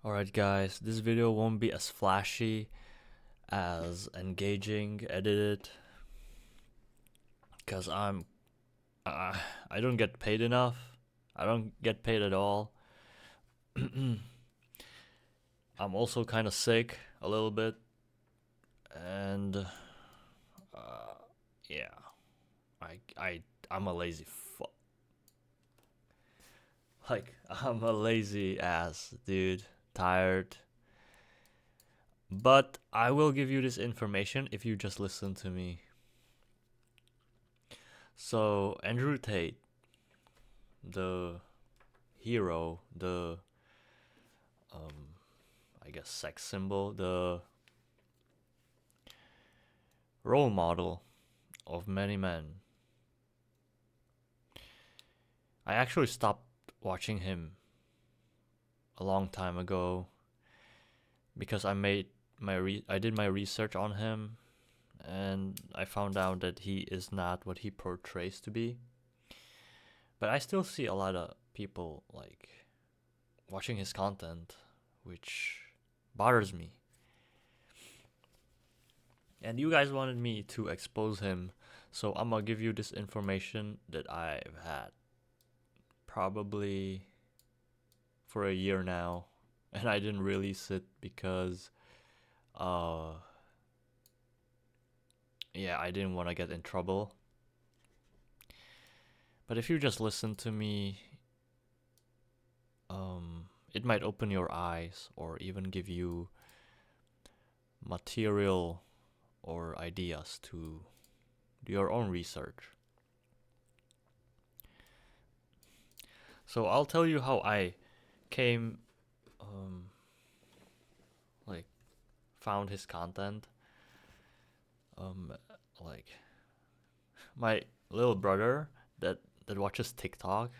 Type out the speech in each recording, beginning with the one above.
Alright guys, this video won't be as flashy, as engaging, edited, because uh, I don't get paid enough. I don't get paid at all. I'm also kind of sick a little bit, and yeah, I'm a lazy fuck. Like, I'm a lazy ass dude, tired. But I will give you this information if you just listen to me. So, Andrew Tate, the hero, the I guess sex symbol, the role model of many men. I actually stopped watching him a long time ago because I did my research on him, and I found out that he is not what he portrays to be. But I still see a lot of people like watching his content, which bothers me. And you guys wanted me to expose him, so I'm gonna give you this information that I've had probably for a year now, and I didn't release it because I didn't want to get in trouble. But if you just listen to me, it might open your eyes or even give you material or ideas to do your own research. So I'll tell you how I came, like, found his content. Um, like, my little brother that watches TikTok,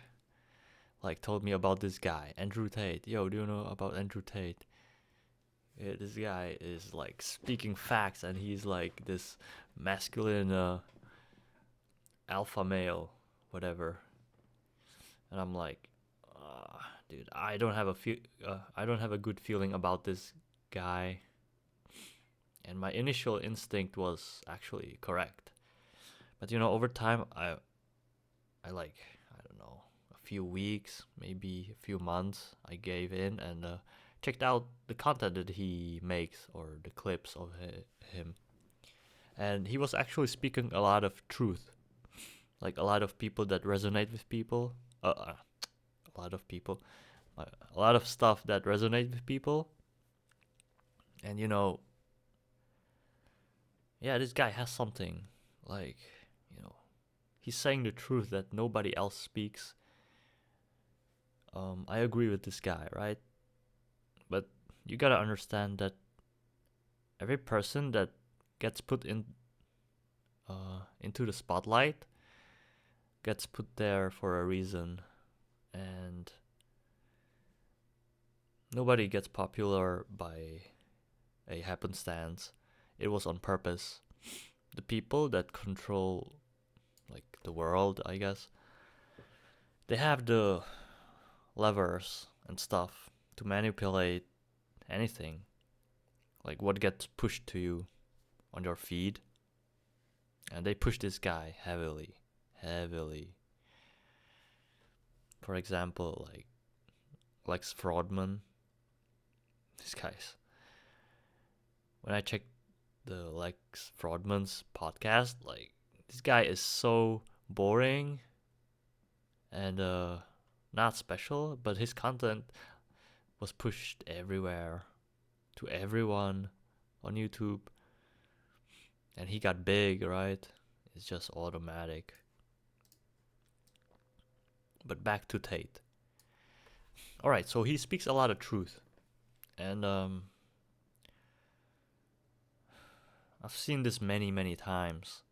like, told me about this guy, Andrew Tate. Yo, do you know about Andrew Tate? Yeah, this guy is like speaking facts, and he's like this masculine alpha male, whatever. And I'm like, dude, I don't have a good feeling about this guy. And my initial instinct was actually correct. But over time, I like, I don't know, a few weeks, maybe a few months, I gave in and checked out the content that he makes or the clips of him. And he was actually speaking a lot of truth. Like a lot of people that resonate with people. A lot of people. A lot of stuff that resonate with people. And yeah, this guy has something. Like, he's saying the truth that nobody else speaks. I agree with this guy, right? But you gotta understand that every person that gets put into the spotlight gets put there for a reason, and nobody gets popular by a happenstance. It was on purpose. The people that control, like, the world, I guess, they have the levers and stuff to manipulate anything, like what gets pushed to you on your feed. And they push this guy heavily. For example, like Lex Fraudman. These guys. When I checked the Lex Fraudman's podcast, like, this guy is so boring and not special, but his content was pushed everywhere to everyone on YouTube, and he got big, right? It's just automatic. But back to Tate. All right, so he speaks a lot of truth, and I've seen this many times.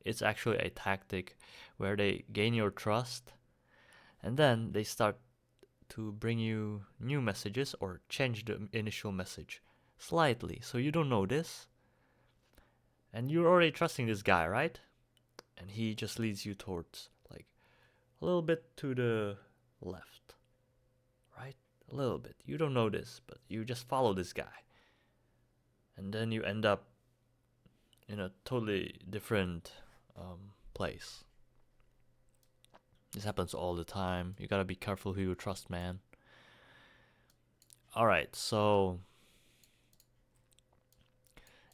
It's actually a tactic where they gain your trust, and then they start to bring you new messages or change the initial message slightly, so you don't notice. And you're already trusting this guy, right? And he just leads you towards, like, a little bit to the left, right? a little bit. You don't know this, but you just follow this guy. And then you end up in a totally different place. This happens all the time. You gotta be careful who you trust, man. Alright, so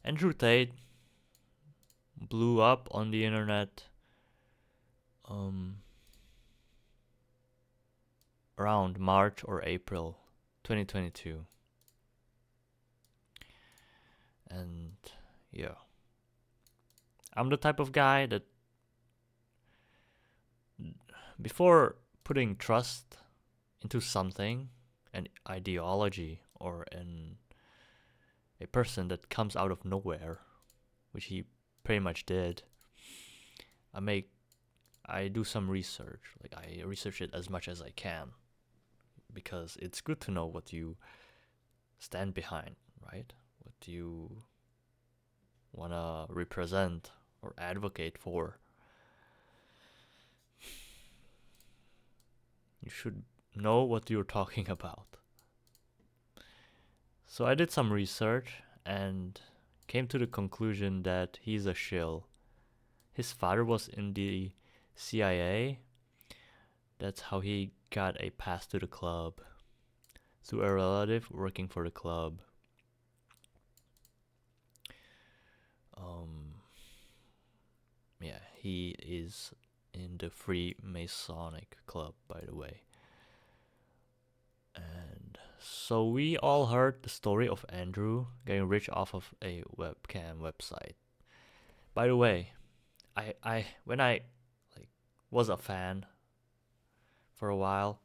Andrew Tate blew up on the internet around March or April 2022. And yeah, I'm the type of guy that before putting trust into something, an ideology or a person that comes out of nowhere, which he pretty much did, I do some research. Like, I research it as much as I can, because it's good to know what you stand behind, right? What you wanna represent or advocate for. You should know what you're talking about. So I did some research and came to the conclusion that he's a shill. His father was in the CIA. That's how he got a pass to the club, through a relative working for the club. Yeah, he is in the Freemasonic club, by the way. And so we all heard the story of Andrew getting rich off of a webcam website. By the way, when I was a fan for a while,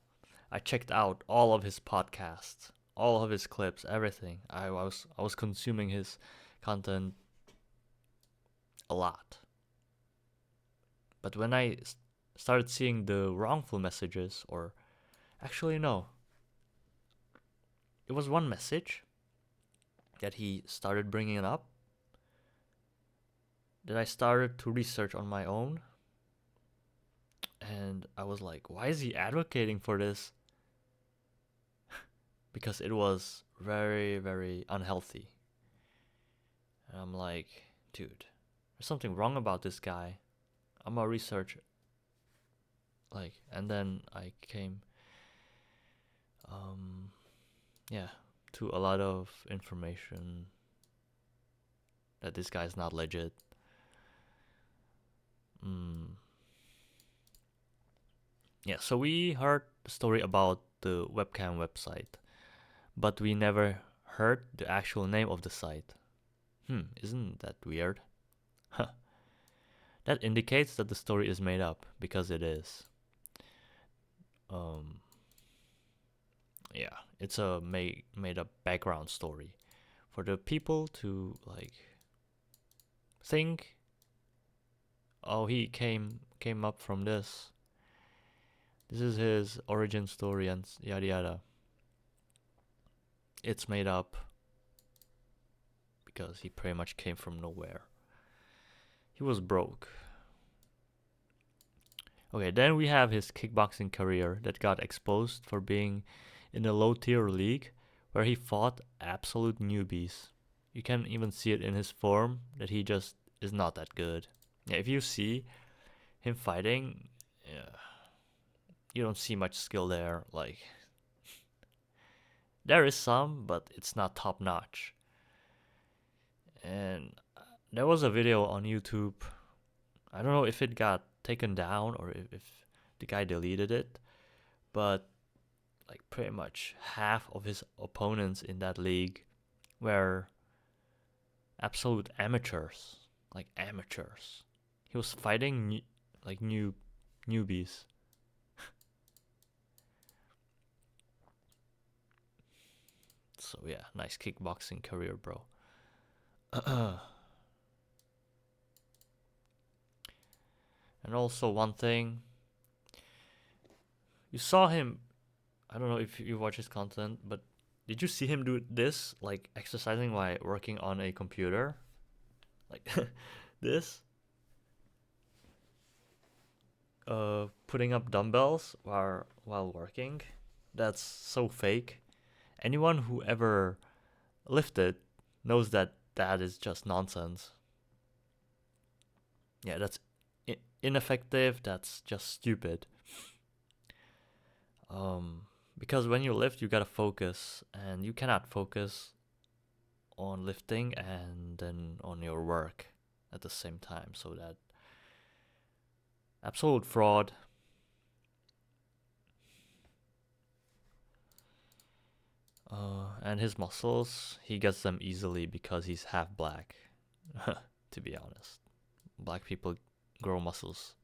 I checked out all of his podcasts, all of his clips, everything. I was consuming his content a lot. But when I started seeing the wrongful messages, or actually no, it was one message that he started bringing up that I started to research on my own. And I was like, why is he advocating for this? Because it was very, very unhealthy. And I'm like, dude, there's something wrong about this guy. I'm gonna research. And then I came, to a lot of information that this guy's not legit. Yeah, so we heard the story about the webcam website, but we never heard the actual name of the site. Isn't that weird? Huh. That indicates that the story is made up, because it is. Yeah, it's a made up background story for the people to think, oh, he came up from this. This is his origin story and yada yada. It's made up because he pretty much came from nowhere. He was broke. Okay, then we have his kickboxing career that got exposed for being in a low-tier league where he fought absolute newbies. You can even see it in his form that he just is not that good. Yeah, if you see him fighting, you don't see much skill there. There is some, but it's not top-notch. And there was a video on YouTube. I don't know if it got taken down or if the guy deleted it, but pretty much half of his opponents in that league were absolute amateurs. Amateurs. He was fighting newbies. So yeah, nice kickboxing career, bro. And also one thing, you saw him, I don't know if you watch his content, but did you see him do this, exercising while working on a computer? This? Putting up dumbbells while working. That's so fake. Anyone who ever lifted knows that that is just nonsense. Yeah, that's ineffective. That's just stupid. Because when you lift, you gotta focus, and you cannot focus on lifting and then on your work at the same time. So that absolute fraud. And his muscles, he gets them easily because he's half black. To be honest, black people grow muscles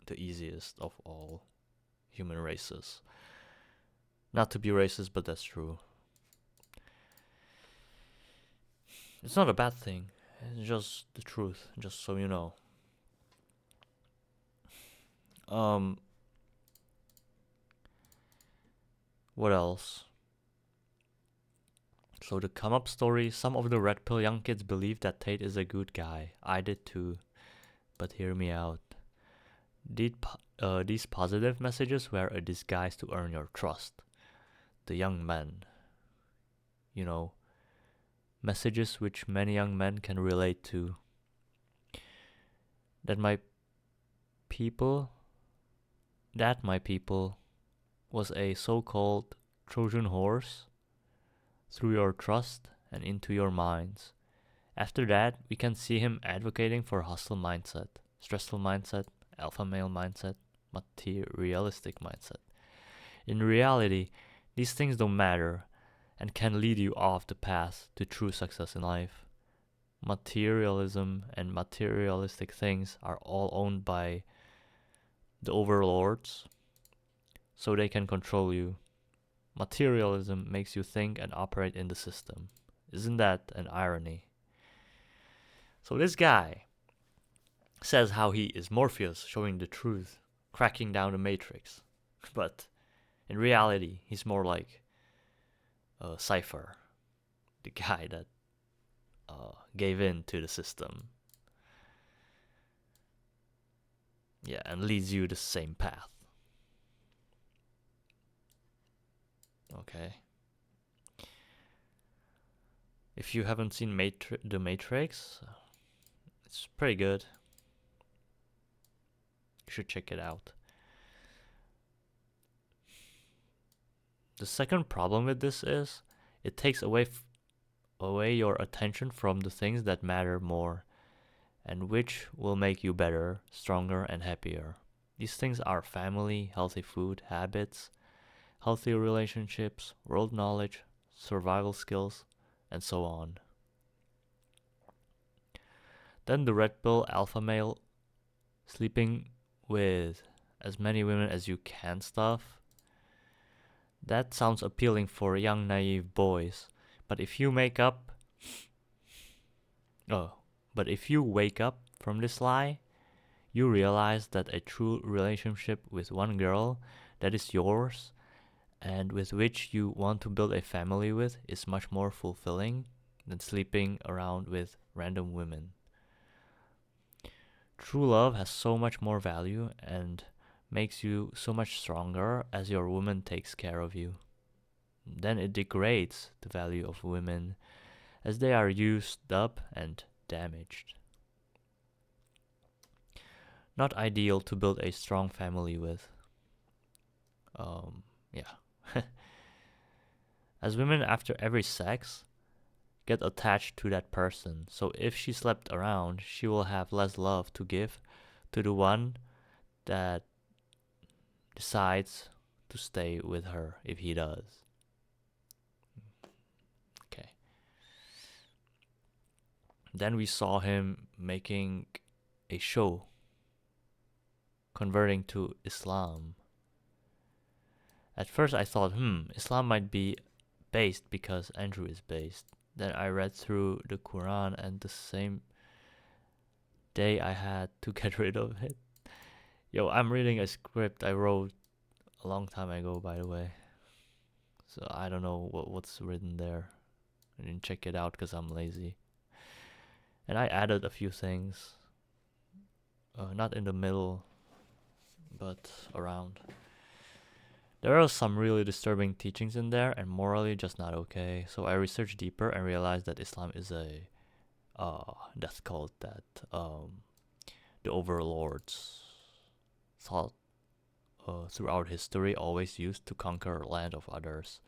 the easiest of all human races. Not to be racist, but that's true. It's not a bad thing. It's just the truth, just so you know. What else? So the come up story, some of the red pill young kids believe that Tate is a good guy. I did too. But hear me out. These positive messages were a disguise to earn your trust. The young men. You know, messages which many young men can relate to. That my people was a so-called Trojan Horse through your trust and into your minds. After that, we can see him advocating for hostile mindset, stressful mindset, alpha male mindset, materialistic mindset. In reality, these things don't matter and can lead you off the path to true success in life. Materialism and materialistic things are all owned by the overlords, so they can control you. Materialism makes you think and operate in the system. Isn't that an irony? So this guy says how he is Morpheus, showing the truth, cracking down the matrix. But in reality, he's more like Cypher, the guy that gave in to the system. Yeah, and leads you the same path. Okay. If you haven't seen The Matrix, it's pretty good. You should check it out. The second problem with this is it takes away your attention from the things that matter more and which will make you better, stronger, and happier. These things are family, healthy food, habits, healthy relationships, world knowledge, survival skills, and so on. Then the red pill alpha male, sleeping with as many women as you can stuff. That sounds appealing for young naive boys, but if you wake up from this lie, you realize that a true relationship with one girl that is yours and with which you want to build a family with is much more fulfilling than sleeping around with random women. True love has so much more value and makes you so much stronger as your woman takes care of you. Then it degrades the value of women as they are used up and damaged. Not ideal to build a strong family with. Yeah. As women after every sex get attached to that person, so if she slept around, she will have less love to give to the one that decides to stay with her if he does. Okay. Then we saw him making a show, converting to Islam. At first I thought, Islam might be based because Andrew is based. Then I read through the Quran and the same day I had to get rid of it. Yo, I'm reading a script I wrote a long time ago, by the way. So I don't know what's written there. I didn't check it out because I'm lazy. And I added a few things. Not in the middle, but around. There are some really disturbing teachings in there and morally just not okay. So I researched deeper and realized that Islam is a death cult that the overlords thought throughout history always used to conquer land of others.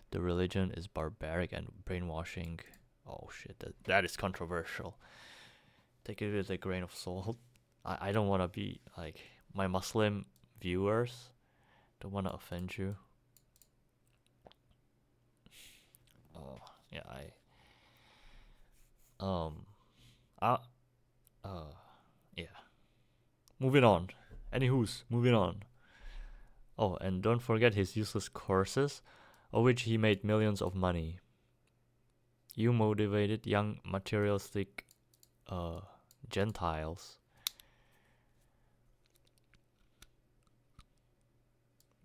The religion is barbaric and brainwashing. Oh shit, that is controversial. Take it with a grain of salt. I don't want to be like my Muslim viewers. Don't want to offend you. Oh yeah, um I yeah. Moving on. Anywho's moving on. Oh, and don't forget his useless courses, of which he made millions of money. You motivated young materialistic Gentiles.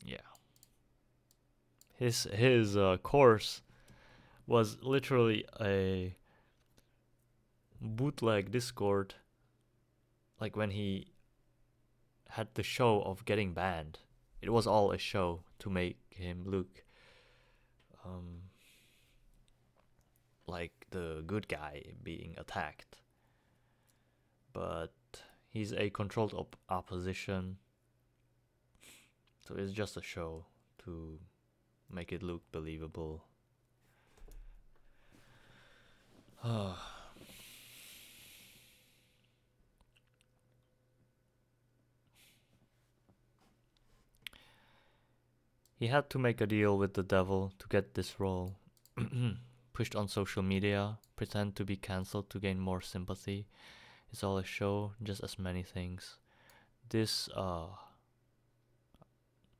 Yeah. His course was literally a bootleg Discord, like when he had the show of getting banned. It was all a show to make him look like the good guy being attacked. But he's a controlled opposition, so it's just a show to make it look believable. He had to make a deal with the devil to get this role. Pushed on social media, pretend to be cancelled to gain more sympathy. It's all a show, just as many things. This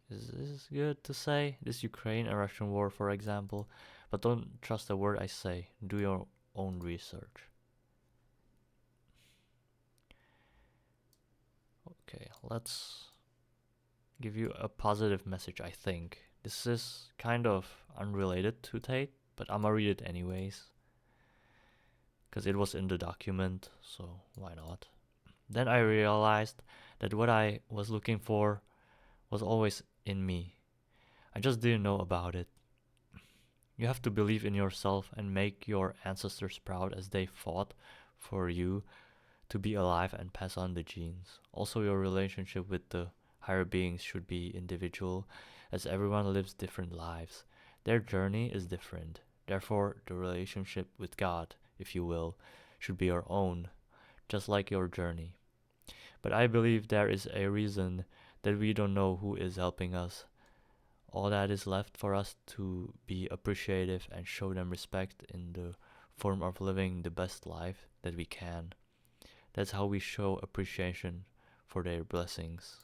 is this good to say? This Ukraine and Russian war, for example. But don't trust a word I say. Do your own research. Okay, let's give you a positive message, I think. This is kind of unrelated to Tate, but I'ma read it anyways. Because it was in the document, so why not? Then I realized that what I was looking for was always in me. I just didn't know about it. You have to believe in yourself and make your ancestors proud as they fought for you to be alive and pass on the genes. Also, your relationship with the higher beings should be individual, as everyone lives different lives. Their journey is different. Therefore, the relationship with God, if you will, should be your own, just like your journey. But I believe there is a reason that we don't know who is helping us. All that is left for us to be appreciative and show them respect in the form of living the best life that we can. That's how we show appreciation for their blessings.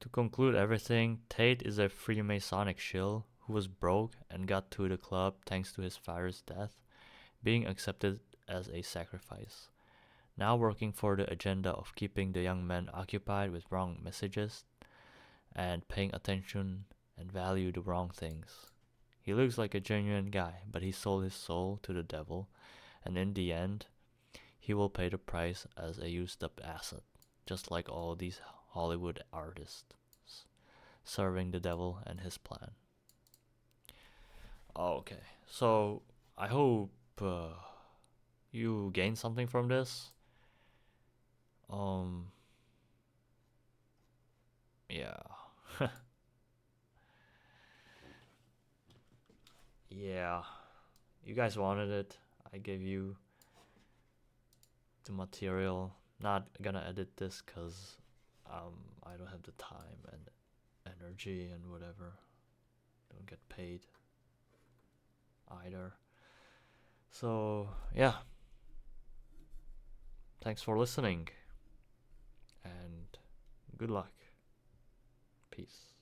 To conclude everything, Tate is a Freemasonic shill who was broke and got to the club thanks to his father's death, being accepted as a sacrifice. Now working for the agenda of keeping the young men occupied with wrong messages and paying attention and value the wrong things. He looks like a genuine guy, but he sold his soul to the devil, and in the end, he will pay the price as a used-up asset, just like all these Hollywood artists, serving the devil and his plan. Okay, so I hope you gain something from this. Yeah. Yeah. You guys wanted it. I gave you the material. Not gonna edit this because I don't have the time and energy and whatever. Don't get paid either. So, yeah. Thanks for listening. And good luck. Peace.